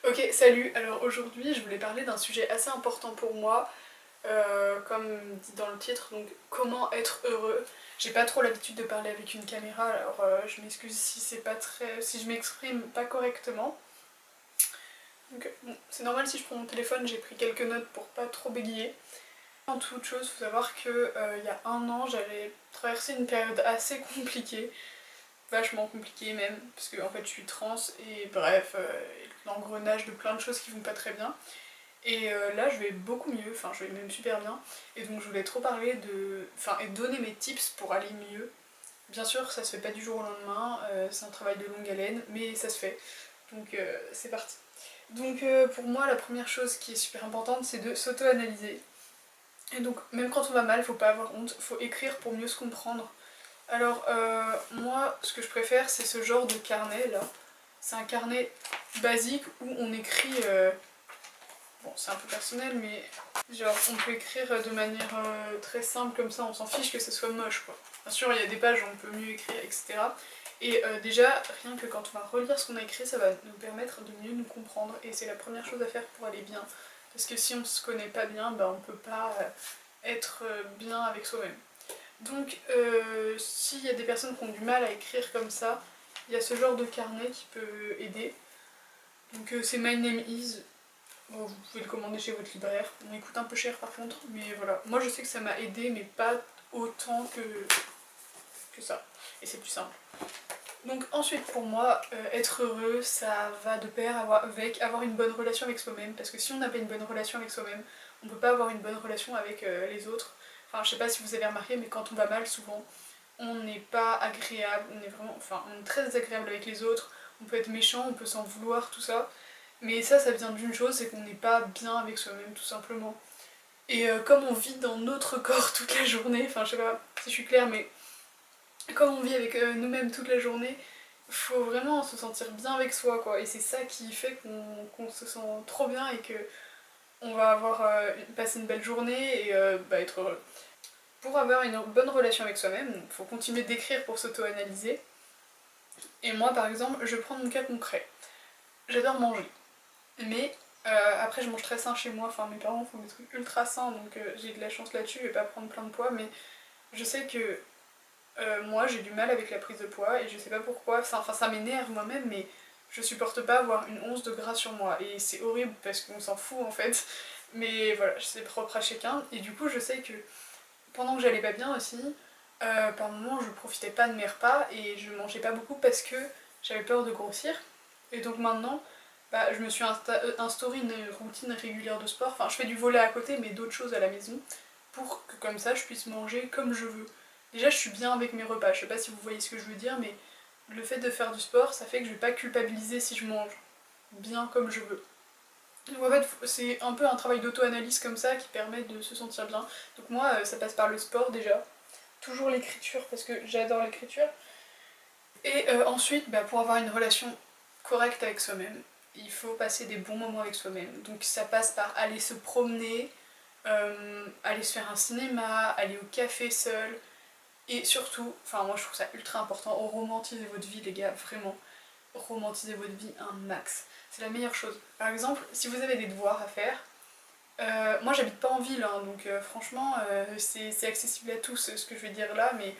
Ok, salut. Alors aujourd'hui, je voulais parler d'un sujet assez important pour moi, comme dit dans le titre, donc comment être heureux. J'ai pas trop l'habitude de parler avec une caméra, alors je m'excuse si c'est pas très, si je m'exprime pas correctement. Donc bon, c'est normal si je prends mon téléphone, j'ai pris quelques notes pour pas trop bégayer. Avant toute chose, faut savoir que il y a un an, j'avais traversé une période assez compliquée, vachement compliquée même, parce que en fait je suis trans et bref, l'engrenage de plein de choses qui vont pas très bien. Et là je vais beaucoup mieux, enfin je vais même super bien. Et donc je voulais trop parler de... Enfin et donner mes tips pour aller mieux. Bien sûr ça se fait pas du jour au lendemain, c'est un travail de longue haleine, mais ça se fait. Donc c'est parti. Donc pour moi la première chose qui est super importante c'est de s'auto-analyser. Et donc même quand on va mal, faut pas avoir honte, faut écrire pour mieux se comprendre. Alors moi ce que je préfère c'est ce genre de carnet là. C'est un carnet basique où on écrit... Bon, c'est un peu personnel, mais genre on peut écrire de manière très simple comme ça, on s'en fiche que ce soit moche quoi. Bien sûr, il y a des pages où on peut mieux écrire, etc. Et déjà, rien que quand on va relire ce qu'on a écrit, ça va nous permettre de mieux nous comprendre. Et c'est la première chose à faire pour aller bien. Parce que si on se connaît pas bien, bah, on peut pas être bien avec soi-même. Donc, s'il y a des personnes qui ont du mal à écrire comme ça, il y a ce genre de carnet qui peut aider. Donc c'est My Name Is. Bon, vous pouvez le commander chez votre libraire. On coûte un peu cher par contre, mais voilà. Moi je sais que ça m'a aidé, mais pas autant que ça. Et c'est plus simple. Donc ensuite pour moi, être heureux, ça va de pair avec avoir une bonne relation avec soi-même. Parce que si on n'a pas une bonne relation avec soi-même, on peut pas avoir une bonne relation avec les autres. Enfin je sais pas si vous avez remarqué, mais quand on va mal souvent, on n'est pas agréable, on est vraiment, enfin on est très désagréable avec les autres. On peut être méchant, on peut s'en vouloir, tout ça. Mais ça vient d'une chose, c'est qu'on n'est pas bien avec soi-même tout simplement. Et comme on vit dans notre corps toute la journée, enfin je sais pas si je suis claire, mais comme on vit avec nous-mêmes toute la journée, faut vraiment se sentir bien avec soi quoi. Et c'est ça qui fait qu'on se sent trop bien et que on va avoir passé une belle journée et bah, être heureux. Pour avoir une bonne relation avec soi-même, il faut continuer d'écrire pour s'auto-analyser. Et moi par exemple, je prends mon cas concret. J'adore manger. Mais après je mange très sain chez moi, enfin mes parents font des trucs ultra sains donc j'ai de la chance là-dessus, je vais pas prendre plein de poids, mais je sais que moi j'ai du mal avec la prise de poids et je sais pas pourquoi, enfin ça m'énerve moi-même mais je supporte pas avoir une once de gras sur moi et c'est horrible parce qu'on s'en fout en fait, mais voilà, c'est propre à chacun et du coup je sais que pendant que j'allais pas bien aussi, par moments je profitais pas de mes repas et je mangeais pas beaucoup parce que j'avais peur de grossir et donc maintenant bah, je me suis instauré une routine régulière de sport. Enfin, je fais du volley à côté, mais d'autres choses à la maison, pour que comme ça je puisse manger comme je veux. Déjà, je suis bien avec mes repas. Je sais pas si vous voyez ce que je veux dire, mais le fait de faire du sport, ça fait que je vais pas culpabiliser si je mange bien comme je veux. Donc en fait, c'est un peu un travail d'auto-analyse comme ça qui permet de se sentir bien. Donc moi, ça passe par le sport déjà. Toujours l'écriture, parce que j'adore l'écriture. Et ensuite, bah, pour avoir une relation correcte avec soi-même, il faut passer des bons moments avec soi-même. Donc ça passe par aller se promener, aller se faire un cinéma, aller au café seul, et surtout, enfin moi je trouve ça ultra important, romantisez votre vie les gars, vraiment. Romantisez votre vie un max. C'est la meilleure chose. Par exemple, si vous avez des devoirs à faire, moi j'habite pas en ville, hein, donc franchement c'est accessible à tous ce que je vais dire là, mais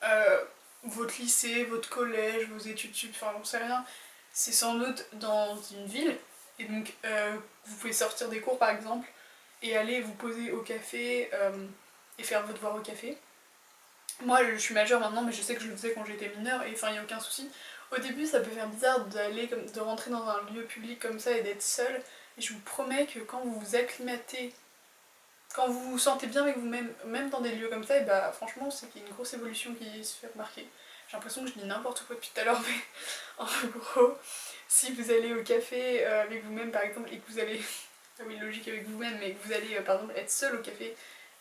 euh, votre lycée, votre collège, vos études sup, enfin j'en sais rien, c'est sans doute dans une ville, et donc vous pouvez sortir des cours par exemple, et aller vous poser au café et faire vos devoirs au café. Moi je suis majeure maintenant, mais je sais que je le faisais quand j'étais mineure, et enfin il n'y a aucun souci. Au début ça peut faire bizarre de rentrer dans un lieu public comme ça et d'être seule, et je vous promets que quand vous vous acclimatez, quand vous vous sentez bien avec vous-même, même dans des lieux comme ça, et bah franchement c'est qu'il y a une grosse évolution qui se fait remarquer. J'ai l'impression que je dis n'importe quoi depuis tout à l'heure, mais en gros, si vous allez au café avec vous-même par exemple, et que vous allez, ah oui logique avec vous-même, mais que vous allez par exemple être seul au café,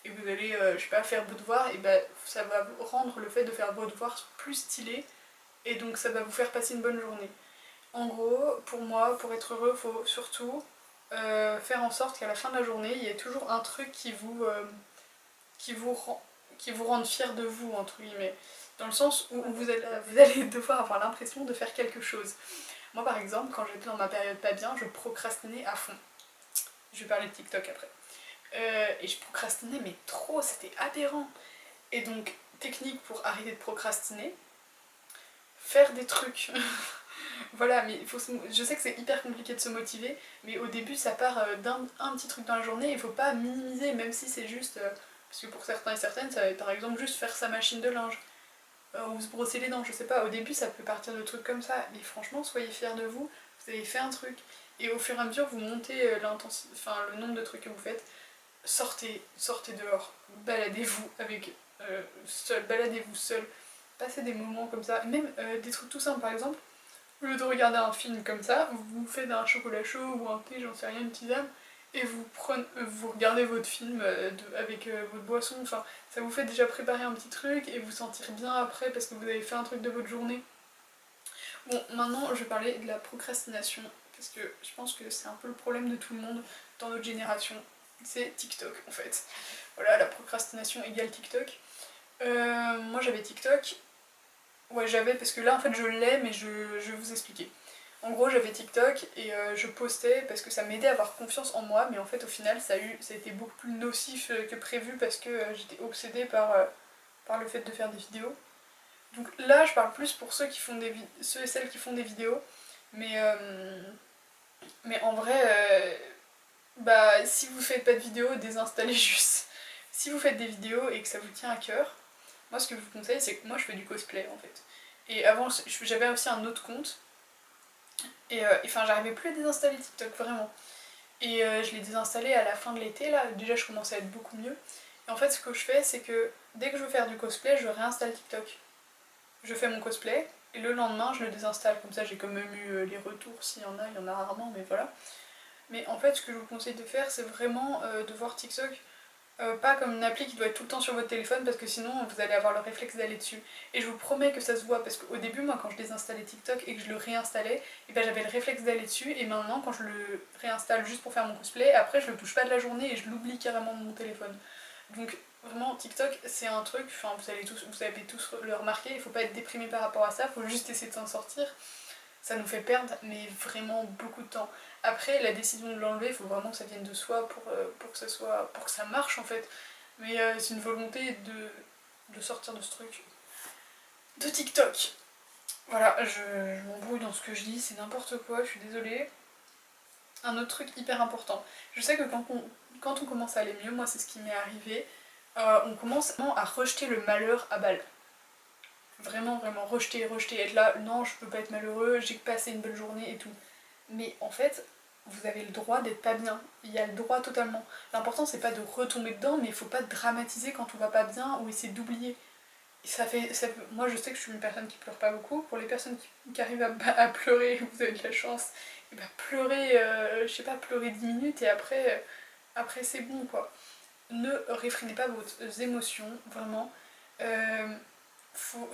et que vous allez, je sais pas, faire vos devoirs, et bah ça va rendre le fait de faire vos devoirs plus stylé, et donc ça va vous faire passer une bonne journée. En gros, pour moi, pour être heureux, il faut surtout faire en sorte qu'à la fin de la journée, il y ait toujours un truc qui vous, rend, qui vous rende fier de vous, entre guillemets. Dans le sens où vous allez devoir avoir l'impression de faire quelque chose. Moi par exemple, quand j'étais dans ma période pas bien, je procrastinais à fond. Je vais parler de TikTok après. Et je procrastinais mais trop, c'était aberrant. Et donc, technique pour arrêter de procrastiner, faire des trucs. Voilà, mais je sais que c'est hyper compliqué de se motiver, mais au début ça part d'un petit truc dans la journée, il faut pas minimiser, même si c'est juste, parce que pour certains et certaines, ça va être par exemple juste faire sa machine de linge, ou se brosser les dents, je sais pas, au début ça peut partir de trucs comme ça, mais franchement soyez fiers de vous, vous avez fait un truc, et au fur et à mesure vous montez le nombre de trucs que vous faites, sortez dehors, baladez-vous baladez-vous seul, passez des moments comme ça, même des trucs tout simples par exemple. Au lieu de regarder un film comme ça, vous faites un chocolat chaud ou un thé, j'en sais rien, une tisane, et vous regardez votre film avec votre boisson, enfin ça vous fait déjà préparer un petit truc et vous sentir bien après parce que vous avez fait un truc de votre journée. Bon, maintenant je vais parler de la procrastination, parce que je pense que c'est un peu le problème de tout le monde dans notre génération, c'est TikTok en fait. Voilà, la procrastination égale TikTok. Moi j'avais TikTok. Ouais, j'avais, parce que là en fait je l'ai, mais je vais vous expliquer. En gros, j'avais TikTok et je postais parce que ça m'aidait à avoir confiance en moi, mais en fait au final ça a été beaucoup plus nocif que prévu parce que j'étais obsédée par le fait de faire des vidéos. Donc là je parle plus pour ceux et celles qui font des vidéos, mais, mais en vrai, bah si vous faites pas de vidéos, désinstallez juste. Si vous faites des vidéos et que ça vous tient à cœur, moi ce que je vous conseille c'est que moi je fais du cosplay en fait. Et avant j'avais aussi un autre compte, et enfin j'arrivais plus à désinstaller TikTok vraiment. Et je l'ai désinstallé à la fin de l'été là, déjà je commençais à être beaucoup mieux. Et en fait ce que je fais c'est que dès que je veux faire du cosplay, je réinstalle TikTok. Je fais mon cosplay et le lendemain je le désinstalle, comme ça j'ai quand même eu les retours, s'il y en a, il y en a rarement mais voilà. Mais en fait ce que je vous conseille de faire c'est vraiment de voir TikTok pas comme une appli qui doit être tout le temps sur votre téléphone parce que sinon vous allez avoir le réflexe d'aller dessus. Et je vous promets que ça se voit parce qu'au début, moi quand je désinstallais TikTok et que je le réinstallais, et ben j'avais le réflexe d'aller dessus et maintenant quand je le réinstalle juste pour faire mon cosplay, après je le touche pas de la journée et je l'oublie carrément de mon téléphone. Donc vraiment TikTok c'est un truc, enfin vous avez tous le remarquer, il faut pas être déprimé par rapport à ça, il faut juste essayer de s'en sortir. Ça nous fait perdre mais vraiment beaucoup de temps. Après la décision de l'enlever, il faut vraiment que ça vienne de soi pour que ça marche en fait. Mais c'est une volonté de sortir de ce truc. De TikTok. Voilà, je m'embrouille dans ce que je dis, c'est n'importe quoi, je suis désolée. Un autre truc hyper important. Je sais que quand on commence à aller mieux, moi c'est ce qui m'est arrivé, on commence à rejeter le malheur à balle. Vraiment, vraiment, rejeter, être là, non, je peux pas être malheureux, j'ai passé une bonne journée et tout. Mais en fait, vous avez le droit d'être pas bien. Il y a le droit totalement. L'important, c'est pas de retomber dedans, mais il faut pas dramatiser quand on va pas bien ou essayer d'oublier. Moi, je sais que je suis une personne qui pleure pas beaucoup. Pour les personnes qui arrivent à pleurer, vous avez de la chance. Et bah, pleurer, je sais pas, pleurer 10 minutes et après c'est bon quoi. Ne réfrénez pas vos émotions, vraiment. Euh,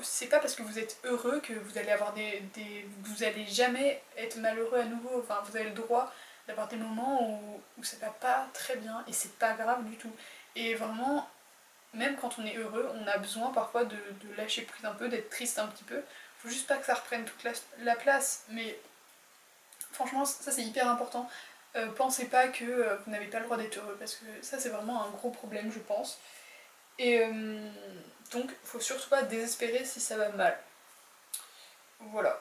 c'est pas parce que vous êtes heureux que vous allez avoir vous allez jamais être malheureux à nouveau. Enfin, vous avez le droit d'avoir des moments où ça va pas très bien et c'est pas grave du tout. Et vraiment, même quand on est heureux, on a besoin parfois de lâcher prise un peu, d'être triste un petit peu. Faut juste pas que ça reprenne toute la place. Mais franchement, ça c'est hyper important. Pensez pas que vous n'avez pas le droit d'être heureux parce que ça c'est vraiment un gros problème, je pense. Et donc, faut surtout pas désespérer si ça va mal. Voilà.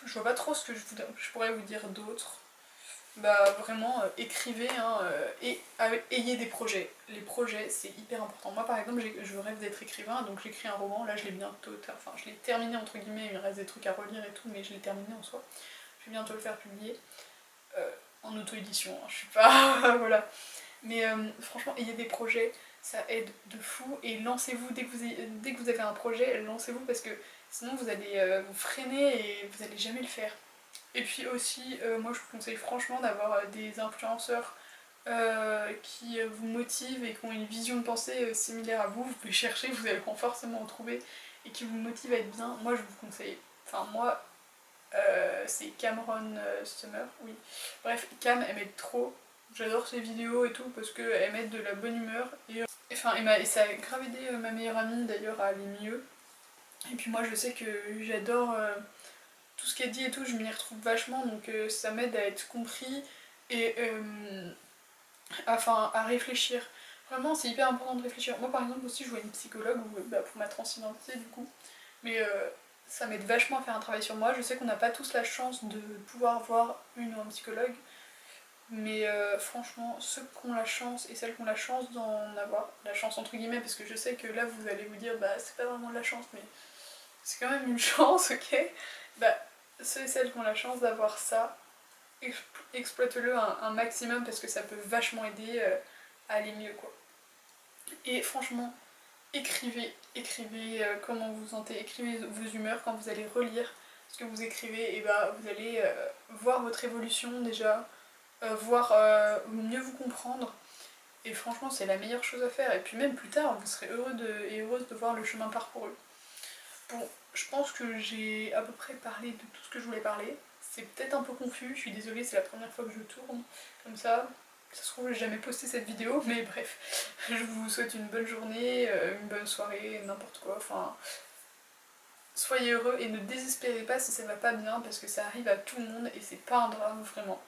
Je vois pas trop ce que je pourrais vous dire d'autre. Bah vraiment, écrivez hein, et ayez des projets. Les projets, c'est hyper important. Moi par exemple, je rêve d'être écrivain, donc j'écris un roman. Là, je l'ai bientôt, enfin je l'ai terminé entre guillemets, il me reste des trucs à relire et tout, mais je l'ai terminé en soi. Je vais bientôt le faire publier. En auto-édition, hein, je suis pas... voilà. Mais franchement, ayez des projets, ça aide de fou. Et lancez-vous, dès que vous avez un projet, lancez-vous parce que sinon vous allez vous freiner et vous allez jamais le faire. Et puis aussi, moi je vous conseille franchement d'avoir des influenceurs qui vous motivent et qui ont une vision de pensée similaire à vous. Vous pouvez chercher, vous allez forcément en trouver et qui vous motivent à être bien. Moi je vous conseille, enfin moi c'est Cameron Summer, oui. Bref, Cam elle m'aide trop. J'adore ses vidéos et tout parce qu'elle m'aide de la bonne humeur. Et ça a grave aidé ma meilleure amie d'ailleurs à aller mieux. Et puis moi je sais que j'adore tout ce qu'elle dit et tout, je m'y retrouve vachement, donc ça m'aide à être compris et à réfléchir. Vraiment, c'est hyper important de réfléchir. Moi, par exemple, aussi, je vois une psychologue pour ma transidentité, du coup. Mais ça m'aide vachement à faire un travail sur moi. Je sais qu'on n'a pas tous la chance de pouvoir voir une ou un psychologue. Mais franchement, ceux qui ont la chance et celles qui ont la chance d'en avoir, la chance entre guillemets, parce que je sais que là vous allez vous dire, bah c'est pas vraiment de la chance, mais c'est quand même une chance, ok? Bah, ceux et celles qui ont la chance d'avoir ça, exploite-le un maximum parce que ça peut vachement aider à aller mieux, quoi. Et franchement, écrivez comment vous vous sentez, écrivez vos humeurs quand vous allez relire ce que vous écrivez, et bah vous allez voir votre évolution déjà, voir mieux vous comprendre. Et franchement, c'est la meilleure chose à faire. Et puis même plus tard, vous serez et heureuse de voir le chemin parcouru. Bon, je pense que j'ai à peu près parlé de tout ce que je voulais parler. C'est peut-être un peu confus, je suis désolée, c'est la première fois que je tourne comme ça. Ça se trouve, j'ai jamais posté cette vidéo, mais bref. Je vous souhaite une bonne journée, une bonne soirée, n'importe quoi. Enfin, soyez heureux et ne désespérez pas si ça va pas bien parce que ça arrive à tout le monde et c'est pas un drame vraiment.